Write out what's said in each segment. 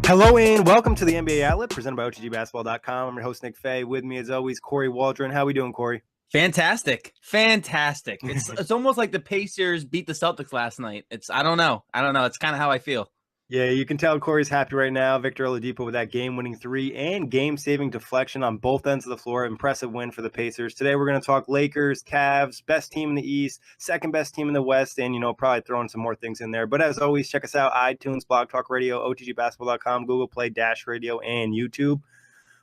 Hello and welcome to the NBA Outlet presented by OTGBasketball.com. I'm your host, Nick Fay. With me, as always, Kory Waldron. How are we doing, Kory? Fantastic. It's almost like the Pacers beat the Celtics last night. I don't know. It's kind of how I feel. Yeah, you can tell Kory's happy right now. Victor Oladipo with that game-winning three and game-saving deflection on both ends of the floor. Impressive win for the Pacers. Today we're going to talk Lakers, Cavs, best team in the East, second best team in the West, and, probably throwing some more things in there. But as always, check us out, iTunes, Blog Talk Radio, OTGBasketball.com, Google Play, Dash Radio, and YouTube.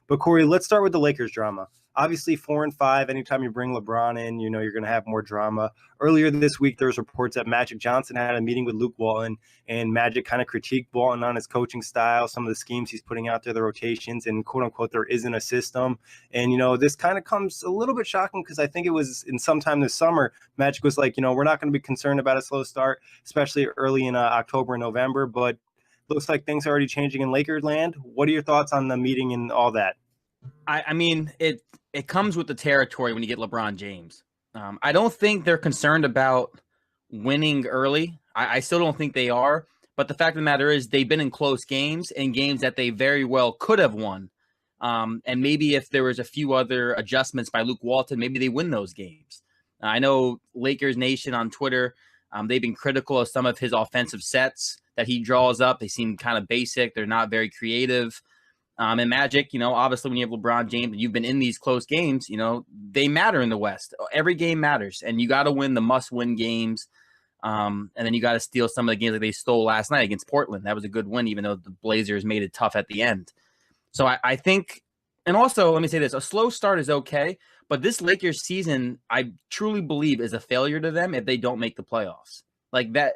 But, Kory, let's start with the Lakers drama. Obviously, 4-5, anytime you bring LeBron in, you're going to have more drama. Earlier this week, there was reports that Magic Johnson had a meeting with Luke Walton, and Magic kind of critiqued Walton on his coaching style, some of the schemes he's putting out there, the rotations, and quote-unquote, there isn't a system. And, this kind of comes a little bit shocking because I think it was in sometime this summer, Magic was like, we're not going to be concerned about a slow start, especially early in October and November, but looks like things are already changing in Lakers land. What are your thoughts on the meeting and all that? I mean, it comes with the territory when you get LeBron James. I don't think they're concerned about winning early. I still don't think they are. But the fact of the matter is they've been in close games and games that they very well could have won. And maybe if there was a few other adjustments by Luke Walton, maybe they win those games. I know Lakers Nation on Twitter, they've been critical of some of his offensive sets that he draws up. They seem kind of basic. They're not very creative. And Magic, obviously when you have LeBron James and you've been in these close games, they matter in the West. Every game matters, and you got to win the must-win games. And then you got to steal some of the games that they stole last night against Portland. That was a good win, even though the Blazers made it tough at the end. So I think, and also let me say this, a slow start is okay, but this Lakers season, I truly believe, is a failure to them if they don't make the playoffs. Like that,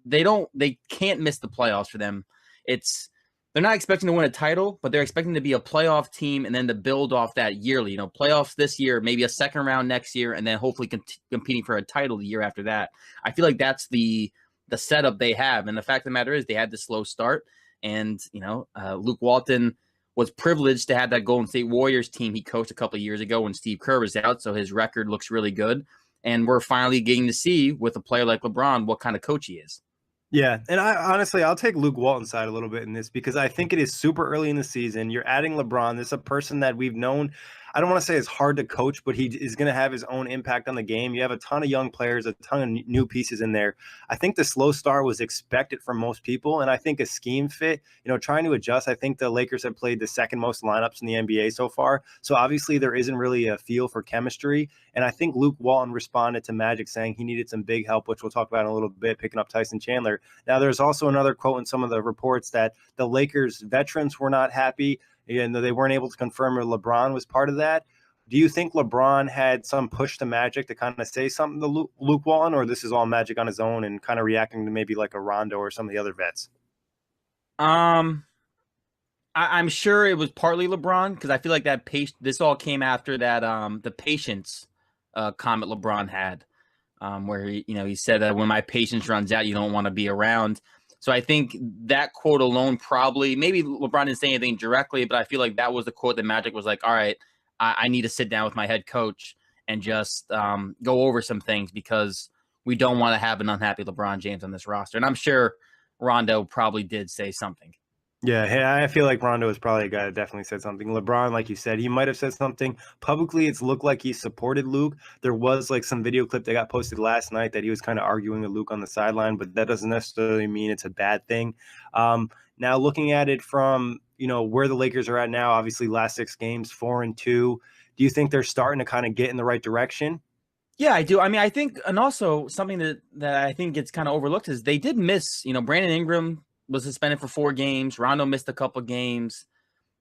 they can't miss the playoffs for them. They're not expecting to win a title, but they're expecting to be a playoff team and then to build off that yearly. Playoffs this year, maybe a second round next year, and then hopefully competing for a title the year after that. I feel like that's the setup they have. And the fact of the matter is they had the slow start. And, Luke Walton was privileged to have that Golden State Warriors team he coached a couple of years ago when Steve Kerr was out. So his record looks really good. And we're finally getting to see with a player like LeBron what kind of coach he is. Yeah, and I'll take Luke Walton's side a little bit in this because I think it is super early in the season. You're adding LeBron. This is a person that we've known. I don't want to say it's hard to coach, but he is going to have his own impact on the game. You have a ton of young players, a ton of new pieces in there. I think the slow start was expected from most people, and I think a scheme fit, trying to adjust. I think the Lakers have played the second most lineups in the NBA so far, so obviously there isn't really a feel for chemistry, and I think Luke Walton responded to Magic saying he needed some big help, which we'll talk about in a little bit, picking up Tyson Chandler. Now, there's also another quote in some of the reports that the Lakers veterans were not happy, and they weren't able to confirm if LeBron was part of that. Do you think LeBron had some push to Magic to kind of say something to Luke Walton, or this is all Magic on his own and kind of reacting to maybe like a Rondo or some of the other vets? I'm sure it was partly LeBron because I feel like this all came after that the patience comment LeBron had, where he said that when my patience runs out, you don't want to be around. So I think that quote alone probably, maybe LeBron didn't say anything directly, but I feel like that was the quote that Magic was like, all right, I need to sit down with my head coach and just go over some things because we don't want to have an unhappy LeBron James on this roster. And I'm sure Rondo probably did say something. Yeah, I feel like Rondo is probably a guy that definitely said something. LeBron, like you said, he might have said something. Publicly, it's looked like he supported Luke. There was like some video clip that got posted last night that he was kind of arguing with Luke on the sideline, but that doesn't necessarily mean it's a bad thing. Now, looking at it from, where the Lakers are at now, obviously last 6 games, 4-2. Do you think they're starting to kind of get in the right direction? Yeah, I do. I mean, I think, and also something that I think gets kind of overlooked is they did miss, Brandon Ingram was suspended for 4 games. Rondo missed a couple games.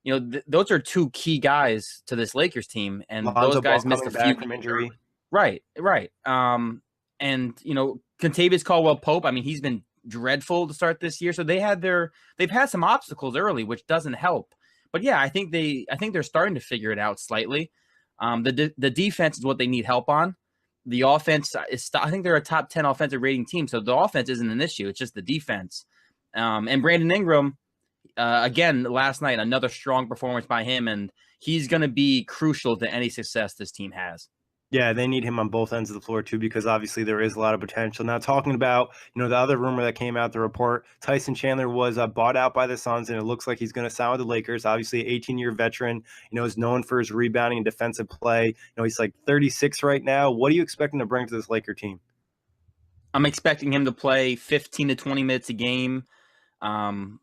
Those are 2 key guys to this Lakers team, and Lonzo those guys Ball missed a few from injury. Right. And Kentavious Caldwell-Pope, I mean, he's been dreadful to start this year. So they've had some obstacles early, which doesn't help. But yeah, I think they're starting to figure it out slightly. The defense is what they need help on. The offense I think they're a top 10 offensive rating team, so the offense isn't an issue. It's just the defense. And Brandon Ingram, again, last night, another strong performance by him, and he's going to be crucial to any success this team has. Yeah, they need him on both ends of the floor too, because obviously there is a lot of potential. Now, talking about the other rumor that came out, the report, Tyson Chandler was bought out by the Suns, and it looks like he's going to sign with the Lakers. Obviously, 18-year veteran, is known for his rebounding and defensive play. He's like 36 right now. What are you expecting to bring to this Laker team? I'm expecting him to play 15 to 20 minutes a game. And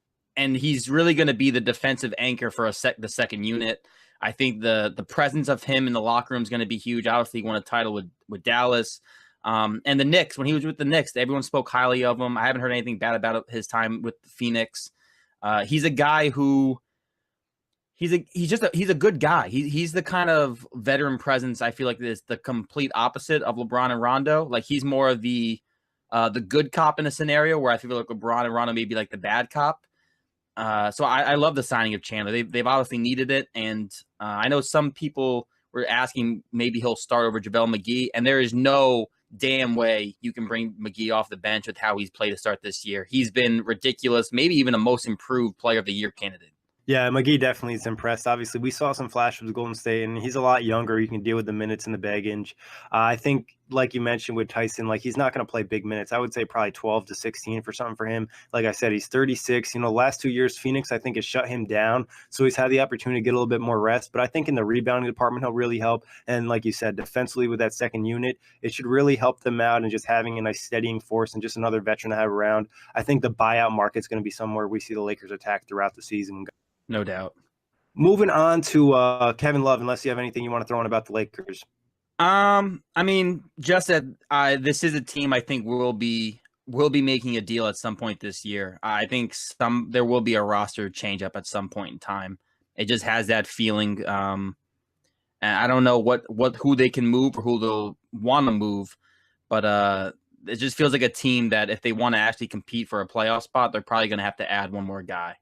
he's really going to be the defensive anchor for the second unit. I think the presence of him in the locker room is going to be huge. Obviously, he won a title with Dallas. And the Knicks, when he was with the Knicks, everyone spoke highly of him. I haven't heard anything bad about his time with Phoenix. He's a guy who he's a good guy. He's the kind of veteran presence I feel like is the complete opposite of LeBron and Rondo. Like he's more of the good cop in a scenario where I feel like LeBron and Rondo may be like the bad cop. So I love the signing of Chandler. They've obviously needed it, and I know some people were asking maybe he'll start over JaVale McGee, and there is no damn way you can bring McGee off the bench with how he's played to start this year. He's been ridiculous, maybe even a most improved player of the year candidate. Yeah, McGee definitely is impressed. Obviously, we saw some flashes with Golden State, and he's a lot younger. You can deal with the minutes and the baggage. I think, like you mentioned with Tyson, like he's not going to play big minutes. I would say probably 12 to 16 for something for him. Like I said, he's 36. Last 2 years, Phoenix, I think, has shut him down. So he's had the opportunity to get a little bit more rest. But I think in the rebounding department, he'll really help. And like you said, defensively with that second unit, it should really help them out, and just having a nice steadying force and just another veteran to have around. I think the buyout market's going to be somewhere we see the Lakers attack throughout the season. No doubt. Moving on to Kevin Love, unless you have anything you want to throw in about the Lakers. I mean, just that this is a team I think will be making a deal at some point this year. I think there will be a roster change up at some point in time. It just has that feeling. And I don't know who they can move or who they'll want to move, but it just feels like a team that if they want to actually compete for a playoff spot, they're probably going to have to add one more guy.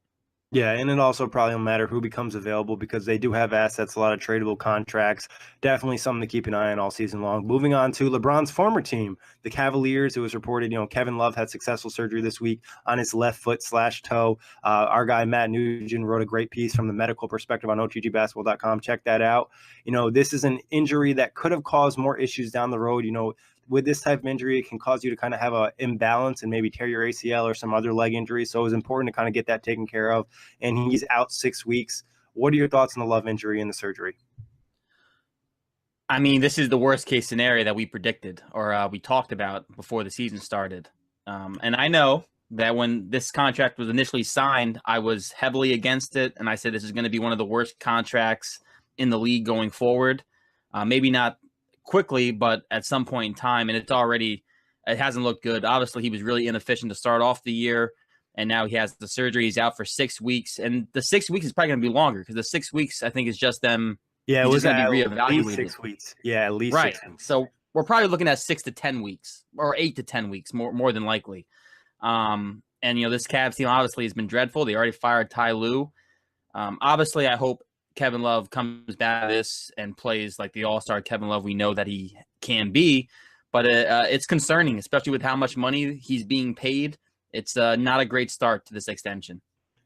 Yeah, and it also probably will matter who becomes available, because they do have assets, a lot of tradable contracts. Definitely something to keep an eye on all season long. Moving on to LeBron's former team, the Cavaliers. It was reported, Kevin Love had successful surgery this week on his left foot/toe. Our guy Matt Nugent wrote a great piece from the medical perspective on OTGbasketball.com. Check that out. This is an injury that could have caused more issues down the road. With this type of injury, it can cause you to kind of have an imbalance and maybe tear your ACL or some other leg injury. So it was important to kind of get that taken care of. And he's out 6 weeks. What are your thoughts on the Love injury and the surgery? I mean, this is the worst case scenario that we predicted or we talked about before the season started. And I know that when this contract was initially signed, I was heavily against it. And I said, this is going to be one of the worst contracts in the league going forward. Maybe not quickly, but at some point in time, and it hasn't looked good. Obviously, he was really inefficient to start off the year, and now he has the surgery. He's out for 6 weeks, and the 6 weeks is probably going to be longer, because the 6 weeks, I think, is just them. Yeah, it was going to be at reevaluated. least 6 weeks. Yeah, at least right. 6 weeks. So we're probably looking at 6 to 10 weeks, or 8 to 10 weeks, more than likely. And this Cavs team obviously has been dreadful. They already fired Ty Lue. Obviously, I hope Kevin Love comes back to this and plays like the all-star Kevin Love we know that he can be, but it's concerning, especially with how much money he's being paid. It's not a great start to this extension.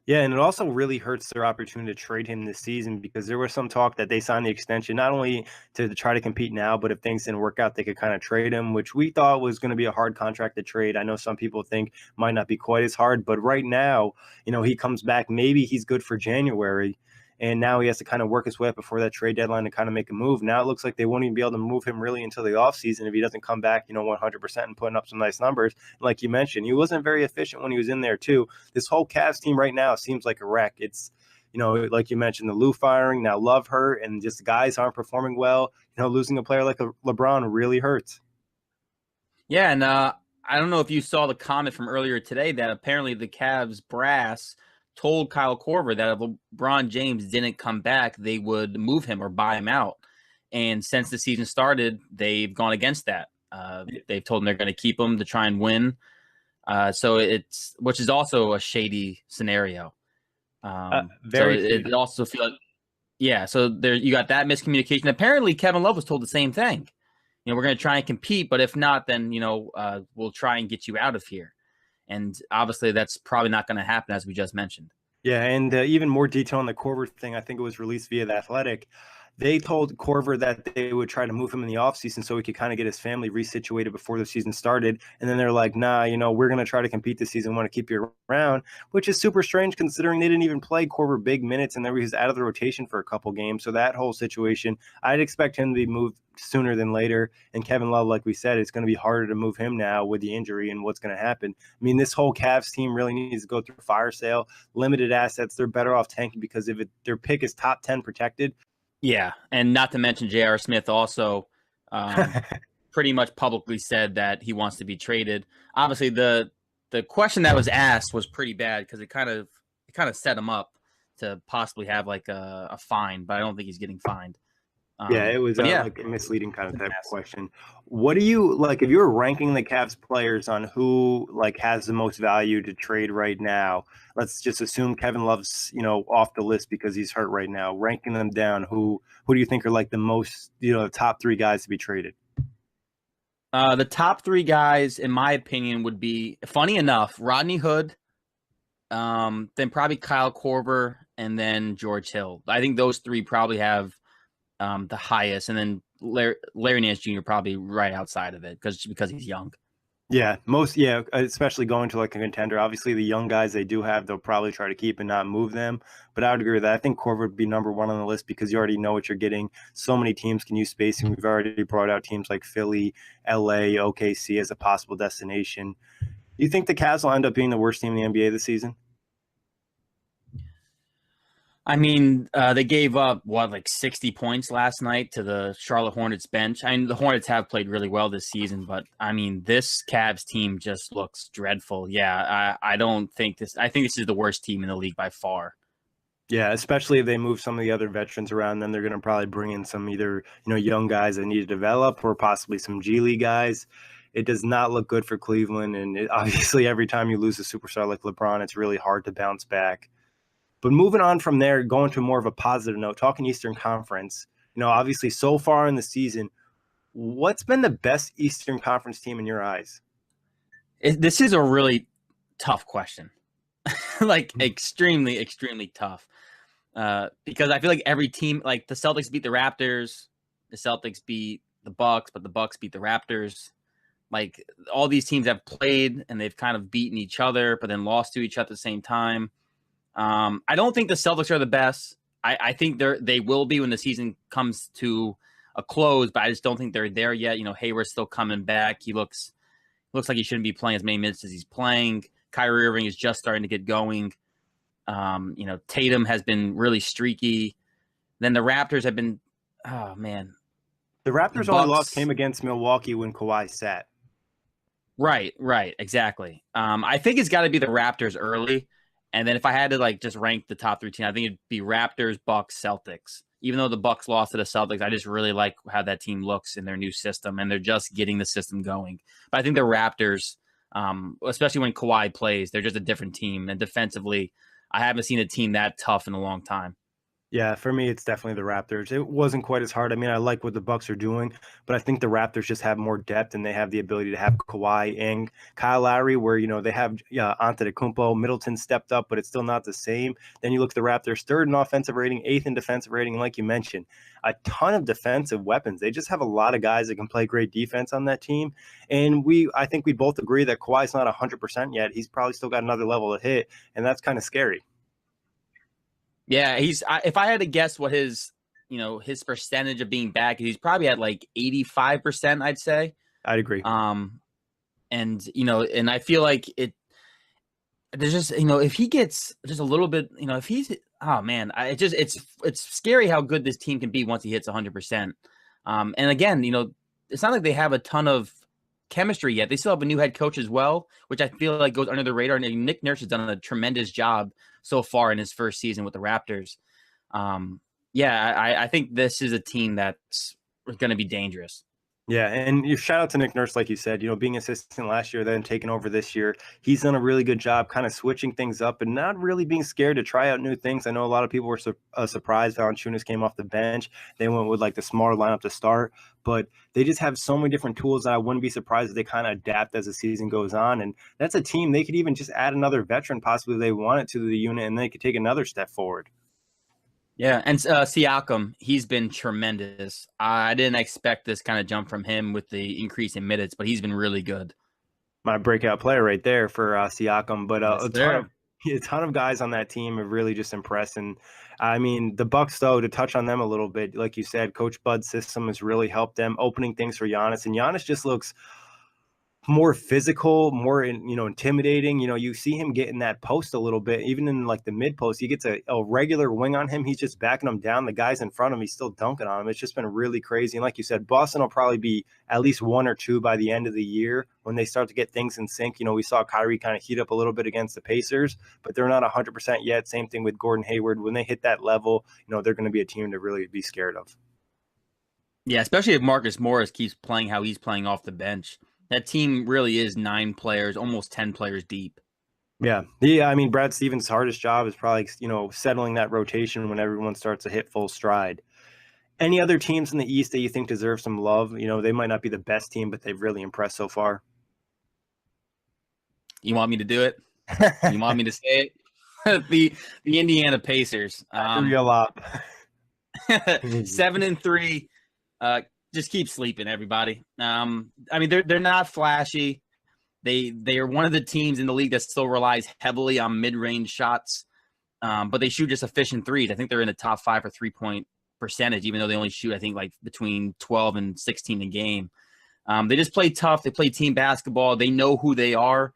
Yeah, and it also really hurts their opportunity to trade him this season, because there was some talk that they signed the extension not only to try to compete now, but if things didn't work out, they could kind of trade him, which we thought was going to be a hard contract to trade. I know some people think might not be quite as hard, but right now, he comes back, maybe he's good for January. And now he has to kind of work his way up before that trade deadline to kind of make a move. Now it looks like they won't even be able to move him really until the offseason if he doesn't come back, 100% and putting up some nice numbers. And like you mentioned, he wasn't very efficient when he was in there too. This whole Cavs team right now seems like a wreck. It's, like you mentioned, the Lou firing, now Love hurt, and just guys aren't performing well. Losing a player like LeBron really hurts. Yeah, and I don't know if you saw the comment from earlier today that apparently the Cavs brass told Kyle Korver that if LeBron James didn't come back, they would move him or buy him out. And since the season started, they've gone against that. They've told him they're going to keep him to try and win. Which is also a shady scenario. It also feels so there you got that miscommunication. Apparently Kevin Love was told the same thing. We're going to try and compete, but if not, then we'll try and get you out of here. And obviously, that's probably not going to happen, as we just mentioned. Yeah, and even more detail on the Korver thing, I think it was released via The Athletic. They told Corver that they would try to move him in the offseason so he could kind of get his family resituated before the season started. And then they're like, nah, we're going to try to compete this season. We want to keep you around, which is super strange considering they didn't even play Corver big minutes and then he was out of the rotation for a couple games. So that whole situation, I'd expect him to be moved sooner than later. And Kevin Love, like we said, it's going to be harder to move him now with the injury and what's going to happen. I mean, this whole Cavs team really needs to go through a fire sale, limited assets. They're better off tanking because if their pick is top 10 protected. Yeah, and not to mention J.R. Smith also pretty much publicly said that he wants to be traded. Obviously, the question that was asked was pretty bad because it kind of set him up to possibly have like a fine, but I don't think he's getting fined. Yeah, it was like a misleading kind of type of question. What do you like if you were ranking the Cavs players on who like has the most value to trade right now? Let's just assume Kevin Love's, off the list because he's hurt right now. Ranking them down, who do you think are like the most, top three guys to be traded? The top three guys, in my opinion, would be, funny enough, Rodney Hood, then probably Kyle Korver, and then George Hill. I think those three probably have the highest, and then Larry Nance Jr. probably right outside of it because he's young. Yeah, especially going to like a contender. Obviously, the young guys they'll probably try to keep and not move them. But I would agree with that. I think Korver would be number one on the list because you already know what you're getting. So many teams can use spacing. We've already brought out teams like Philly, LA, OKC as a possible destination. Do you think the Cavs will end up being the worst team in the NBA this season? I mean, they gave up, 60 points last night to the Charlotte Hornets bench. I mean, the Hornets have played really well this season, but, I mean, this Cavs team just looks dreadful. Yeah, I don't think this – I think this is the worst team in the league by far. Yeah, especially if they move some of the other veterans around, then they're going to probably bring in some either, young guys that need to develop or possibly some G League guys. It does not look good for Cleveland, and obviously every time you lose a superstar like LeBron, it's really hard to bounce back. But moving on from there, going to more of a positive note, talking Eastern Conference, obviously so far in the season, what's been the best Eastern Conference team in your eyes? This is a really tough question, like extremely, extremely tough, because I feel like every team, like the Celtics beat the Raptors, the Celtics beat the Bucks, but the Bucks beat the Raptors. Like all these teams have played and they've kind of beaten each other, but then lost to each other at the same time. I don't think the Celtics are the best. I think they will be when the season comes to a close, but I just don't think they're there yet. Hayward's still coming back. He looks like he shouldn't be playing as many minutes as he's playing. Kyrie Irving is just starting to get going. Tatum has been really streaky. Then the Raptors have been, oh man. The Raptors' only loss came against Milwaukee when Kawhi sat. Right, exactly. I think it's got to be the Raptors early. And then if I had to just rank the top three teams, I think it'd be Raptors, Bucks, Celtics. Even though the Bucks lost to the Celtics, I just really like how that team looks in their new system, and they're just getting the system going. But I think the Raptors, especially when Kawhi plays, they're just a different team. And defensively, I haven't seen a team that tough in a long time. Yeah, for me, it's definitely the Raptors. It wasn't quite as hard. I mean, I like what the Bucks are doing, but I think the Raptors just have more depth and they have the ability to have Kawhi and Kyle Lowry where, they have Antetokounmpo. Middleton stepped up, but it's still not the same. Then you look at the Raptors, third in offensive rating, eighth in defensive rating, and like you mentioned, a ton of defensive weapons. They just have a lot of guys that can play great defense on that team. And I think we both agree that Kawhi's not 100% yet. He's probably still got another level to hit, and that's kind of scary. Yeah, if I had to guess what his his percentage of being back, he's probably at like 85%, I'd say. I'd agree. And I feel like there's just, if he gets just a little bit, if he's, oh man, it's scary how good this team can be once he hits 100%. And again, it's not like they have a ton of chemistry yet. They still have a new head coach as well, which I feel like goes under the radar. And Nick Nurse has done a tremendous job so far in his first season with the Raptors. I think this is a team that's going to be dangerous. Yeah, and you shout out to Nick Nurse, like you said, being assistant last year, then taking over this year. He's done a really good job kind of switching things up and not really being scared to try out new things. I know a lot of people were surprised Valanciunas came off the bench. They went with like the smaller lineup to start, but they just have so many different tools that I wouldn't be surprised if they kind of adapt as the season goes on. And that's a team they could even just add another veteran, possibly if they wanted to the unit, and they could take another step forward. Yeah, and Siakam, he's been tremendous. I didn't expect this kind of jump from him with the increase in minutes, but he's been really good. My breakout player right there for Siakam. But Yes, sir. a ton of guys on that team have really just impressed. And I mean, the Bucks, though, to touch on them a little bit, like you said, Coach Bud's system has really helped them, opening things for Giannis. And Giannis just looks more physical, more intimidating. You see him get in that post a little bit, even in like the mid post. He gets a regular wing on him. He's just backing him down. The guys in front of him, he's still dunking on him. It's just been really crazy. And like you said, Boston will probably be at least 1 or 2 by the end of the year when they start to get things in sync. We saw Kyrie kind of heat up a little bit against the Pacers, but they're not 100% yet. Same thing with Gordon Hayward. When they hit that level, they're going to be a team to really be scared of. Yeah, especially if Marcus Morris keeps playing how he's playing off the bench. That team really is 9 players, almost 10 players deep. Yeah. I mean, Brad Stevens' hardest job is probably, settling that rotation when everyone starts to hit full stride. Any other teams in the East that you think deserve some love? They might not be the best team, but they've really impressed so far. You want me to do it? You want me to say it? the Indiana Pacers. Real up. 7-3. Just keep sleeping, everybody. I mean, they're not flashy. They are one of the teams in the league that still relies heavily on mid-range shots, but they shoot just efficient threes. I think they're in the top 5 for 3-point percentage, even though they only shoot, I think, like between 12 and 16 a game. They just play tough. They play team basketball. They know who they are,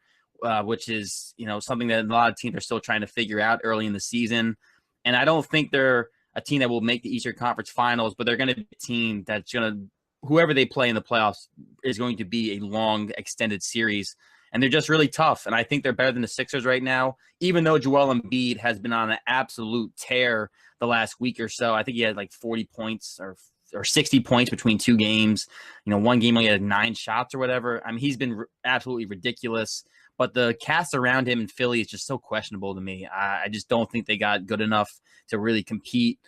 which is something that a lot of teams are still trying to figure out early in the season. And I don't think they're a team that will make the Eastern Conference Finals, but they're going to be a team that's going to, whoever they play in the playoffs is going to be a long, extended series. And they're just really tough. And I think they're better than the Sixers right now, even though Joel Embiid has been on an absolute tear the last week or so. I think he had like 40 points or 60 points between 2 games. One game only had 9 shots or whatever. I mean, he's been absolutely ridiculous. But the cast around him in Philly is just so questionable to me. I just don't think they got good enough to really compete.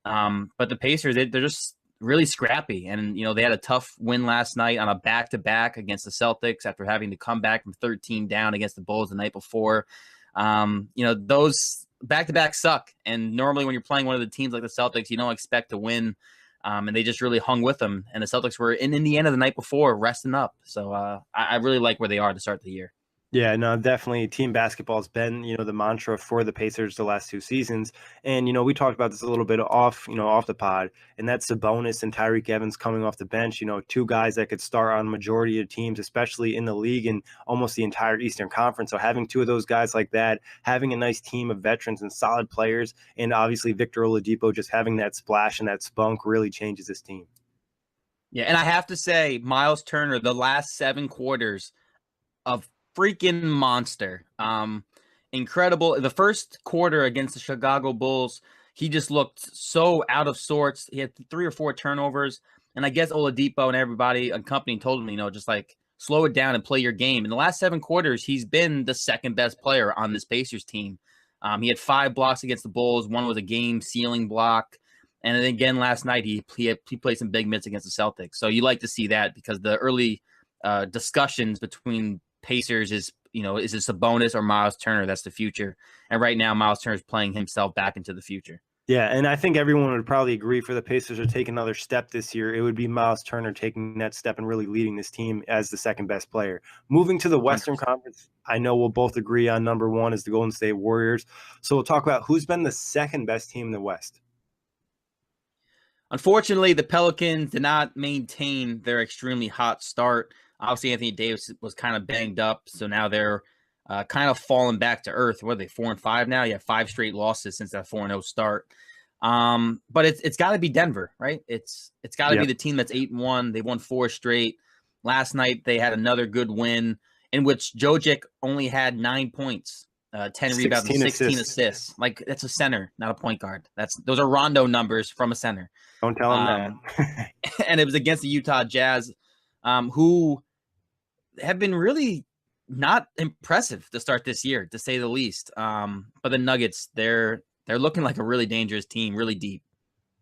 But the Pacers, they're just really scrappy. And, they had a tough win last night on a back-to-back against the Celtics after having to come back from 13 down against the Bulls the night before. Those back-to-backs suck. And normally when you're playing one of the teams like the Celtics, you don't expect to win. And they just really hung with them. And the Celtics were in Indiana the night before resting up. So I really like where they are to start the year. Yeah, no, definitely. Team basketball has been, the mantra for the Pacers the last 2 seasons. And, we talked about this a little bit off the pod, and that's Sabonis and Tyreek Evans coming off the bench, 2 guys that could start on majority of teams, especially in the league and almost the entire Eastern Conference. So having 2 of those guys like that, having a nice team of veterans and solid players, and obviously Victor Oladipo just having that splash and that spunk really changes this team. Yeah, and I have to say, Miles Turner, the last 7 quarters of freaking monster. Incredible. The first quarter against the Chicago Bulls, he just looked so out of sorts. He had 3 or 4 turnovers. And I guess Oladipo and everybody on company told him, just like slow it down and play your game. In the last 7 quarters, he's been the second best player on this Pacers team. He had 5 blocks against the Bulls. 1 was a game sealing block. And then again, last night, he played some big minutes against the Celtics. So you like to see that because the early discussions between Pacers is it Sabonis or Miles Turner? That's the future. And right now, Miles Turner is playing himself back into the future. Yeah, and I think everyone would probably agree for the Pacers to take another step this year. It would be Miles Turner taking that step and really leading this team as the second best player. Moving to the Western 100%. Conference, I know we'll both agree on number 1 is the Golden State Warriors. So we'll talk about who's been the second best team in the West. Unfortunately, the Pelicans did not maintain their extremely hot start. Obviously, Anthony Davis was kind of banged up, so now they're kind of falling back to earth. What are they, 4-5 now? You have 5 straight losses since that 4-0 start. But it's got to be Denver, right? It's got to be the team that's 8-1. They won 4 straight. Last night they had another good win in which Jokic only had 9 points, 10 rebounds, and 16 assists. Like that's a center, not a point guard. Those are Rondo numbers from a center. Don't tell him that. And it was against the Utah Jazz, who have been really not impressive to start this year, to say the least. But the Nuggets, they're looking like a really dangerous team, really deep.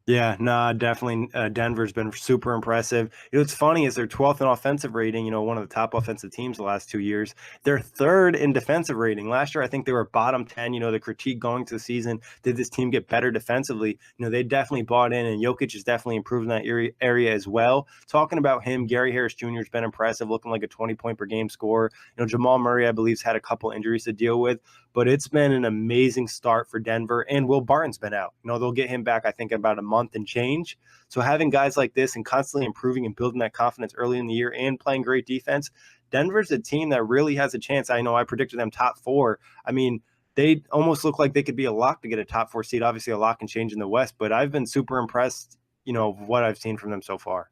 Yeah, nah, definitely. Denver's been super impressive. What's funny is they're 12th in offensive rating, one of the top offensive teams the last 2 years. They're third in defensive rating. Last year, I think they were bottom 10. The critique going to the season, did this team get better defensively? They definitely bought in, and Jokic has definitely improved in that area as well. Talking about him, Gary Harris Jr. has been impressive, looking like a 20-point per game scorer. Jamal Murray, I believe, has had a couple injuries to deal with, but it's been an amazing start for Denver, and Will Barton's been out. They'll get him back, I think, in about a month and change. So having guys like this and constantly improving and building that confidence early in the year and playing great defense, Denver's a team that really has a chance. I know I predicted them top 4. I mean, they almost look like they could be a lock to get a top 4 seed. Obviously, a lock can change in the West, but I've been super impressed, of what I've seen from them so far.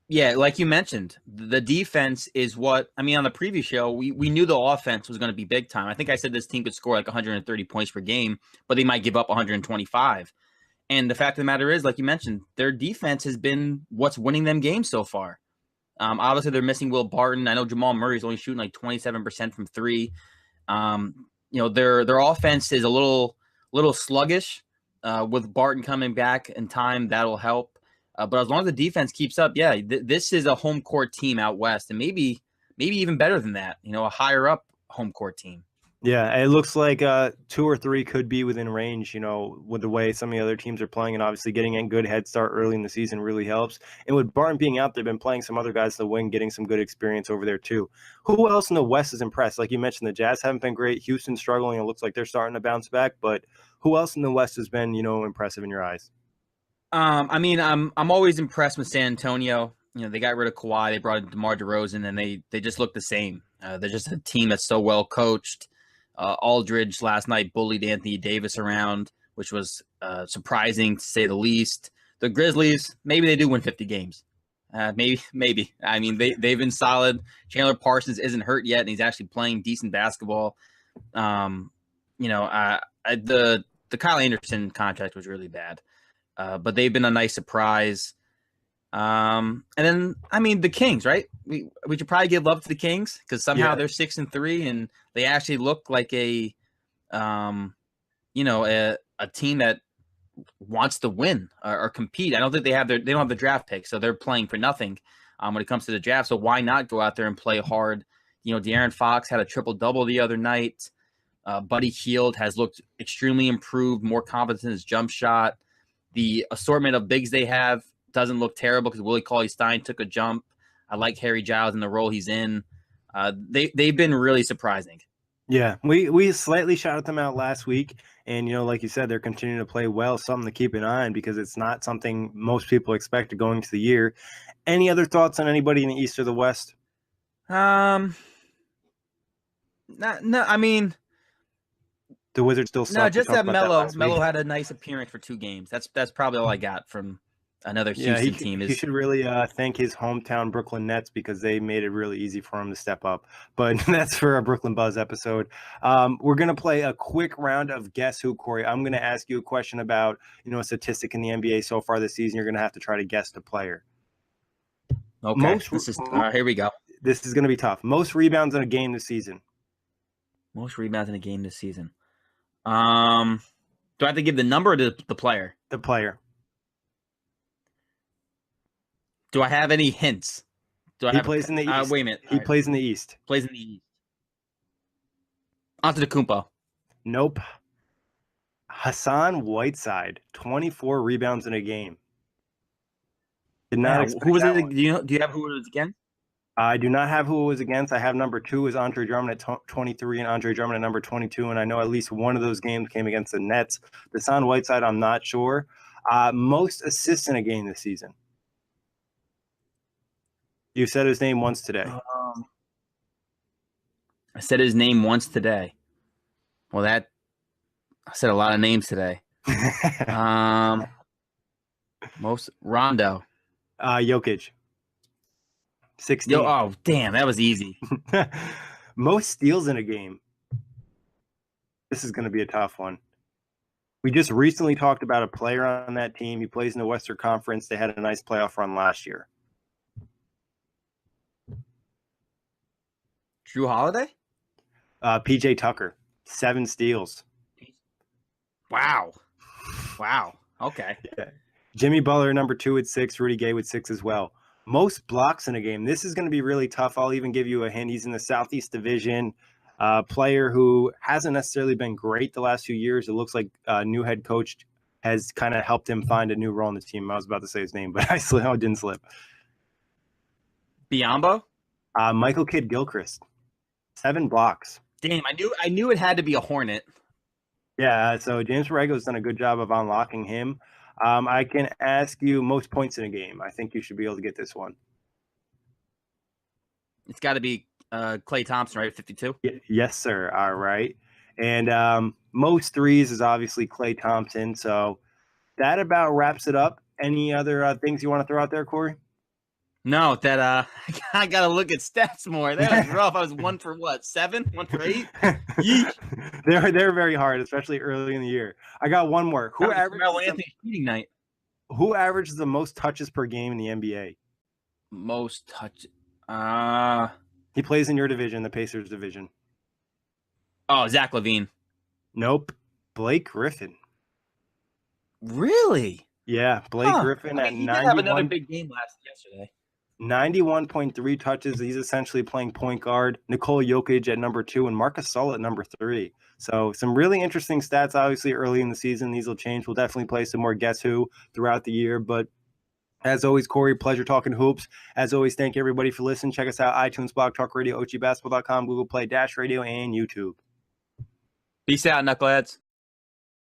Yeah, like you mentioned, the defense is what – I mean, on the previous show, we knew the offense was going to be big time. I think I said this team could score like 130 points per game, but they might give up 125. And the fact of the matter is, like you mentioned, their defense has been what's winning them games so far. Obviously, they're missing Will Barton. I know Jamal Murray is only shooting like 27% from three. Their offense is a little sluggish. With Barton coming back in time, that'll help. But as long as the defense keeps up, yeah, this is a home court team out west, and maybe even better than that. A higher up home court team. Yeah, it looks like 2 or 3 could be within range, with the way some of the other teams are playing, and obviously getting a good head start early in the season really helps. And with Barton being out, they've been playing some other guys to the wing, getting some good experience over there too. Who else in the West is impressed? Like you mentioned, the Jazz haven't been great. Houston's struggling. It looks like they're starting to bounce back. But who else in the West has been, impressive in your eyes? I mean, I'm always impressed with San Antonio. They got rid of Kawhi, they brought in DeMar DeRozan, and they just look the same. They're just a team that's so well coached. Aldridge last night bullied Anthony Davis around, which was surprising to say the least. The Grizzlies, maybe they do win 50 games. Maybe. I mean, they've been solid. Chandler Parsons isn't hurt yet, and he's actually playing decent basketball. The Kyle Anderson contract was really bad. But they've been a nice surprise. And then, I mean, the Kings, right? We should probably give love to the Kings because somehow they're 6-3 and they actually look like a team that wants to win or compete. I don't think they don't have the draft pick, so they're playing for nothing when it comes to the draft. So why not go out there and play hard? De'Aaron Fox had a triple-double the other night. Buddy Hield has looked extremely improved, more confident in his jump shot. The assortment of bigs they have doesn't look terrible because Willie Cauley-Stein took a jump. I like Harry Giles in the role he's in. They've been really surprising. Yeah, we slightly shouted them out last week, and like you said, they're continuing to play well. Something to keep an eye on because it's not something most people expected going into the year. Any other thoughts on anybody in the East or the West? No, I mean. The Wizards still suck. No, just that Melo had a nice appearance for 2 games. That's probably all I got from another Houston team. He should really thank his hometown Brooklyn Nets because they made it really easy for him to step up. But that's for a Brooklyn Buzz episode. We're going to play a quick round of Guess Who, Kory. I'm going to ask you a question about, a statistic in the NBA so far this season. You're going to have to try to guess the player. Okay. Here we go. This is going to be tough. Most rebounds in a game this season. Most rebounds in a game this season. Do I have to give the number or the player? The player. Do I have any hints? He plays in the East. Wait a minute. He plays in the East. Plays in the East. Antetokounmpo. Nope. Hassan Whiteside, 24 rebounds in a game. Did not expect who was that it? one. Do you have who it was again? I do not have who it was against. I have number 2 is Andre Drummond at 23 and Andre Drummond at number 22. And I know at least one of those games came against the Nets. Hassan Whiteside, I'm not sure. Most assists in a game this season. You said his name once today. I said his name once today. Well, I said a lot of names today. Most Rondo. Jokic. 16. Oh, damn, that was easy. Most steals in a game. This is going to be a tough one. We just recently talked about a player on that team. He plays in the Western Conference. They had a nice playoff run last year. Drew Holiday? PJ Tucker. 7 steals. Wow. Okay. Yeah. Jimmy Butler, number 2 with 6. Rudy Gay with 6 as well. Most blocks in a game. This is going to be really tough. I'll even give you a hint. He's in the Southeast Division. Player who hasn't necessarily been great the last few years. It looks like new head coach has kind of helped him find a new role in the team. I was about to say his name, but I didn't slip. Biombo? Michael Kidd Gilchrist. 7 blocks. Damn, I knew it had to be a Hornet. Yeah, so James Borrego's done a good job of unlocking him. I can ask you most points in a game. I think you should be able to get this one. It's got to be Klay Thompson, right? 52? Yes, sir. All right. And most threes is obviously Klay Thompson. So that about wraps it up. Any other things you want to throw out there, Kory? No, that I got to look at stats more. That was rough. I was 1 for what? 7? 1 for 8? They're very hard, especially early in the year. I got one more. Who averages the most touches per game in the NBA? Most touches. He plays in your division, the Pacers division. Oh, Zach LaVine. Nope. Blake Griffin. Really? Yeah, Blake Griffin at 91. He did have another big game yesterday. 91.3 touches. He's essentially playing point guard. Nikola Jokic at number 2 and Marcus Gasol at number 3. So some really interesting stats, obviously, early in the season. These will change. We'll definitely play some more Guess Who throughout the year. But as always, Kory, pleasure talking hoops. As always, thank you, everybody, for listening. Check us out, iTunes, Blog Talk Radio, OGBasketball.com, Google Play, Dash Radio, and YouTube. Peace out, knuckleheads.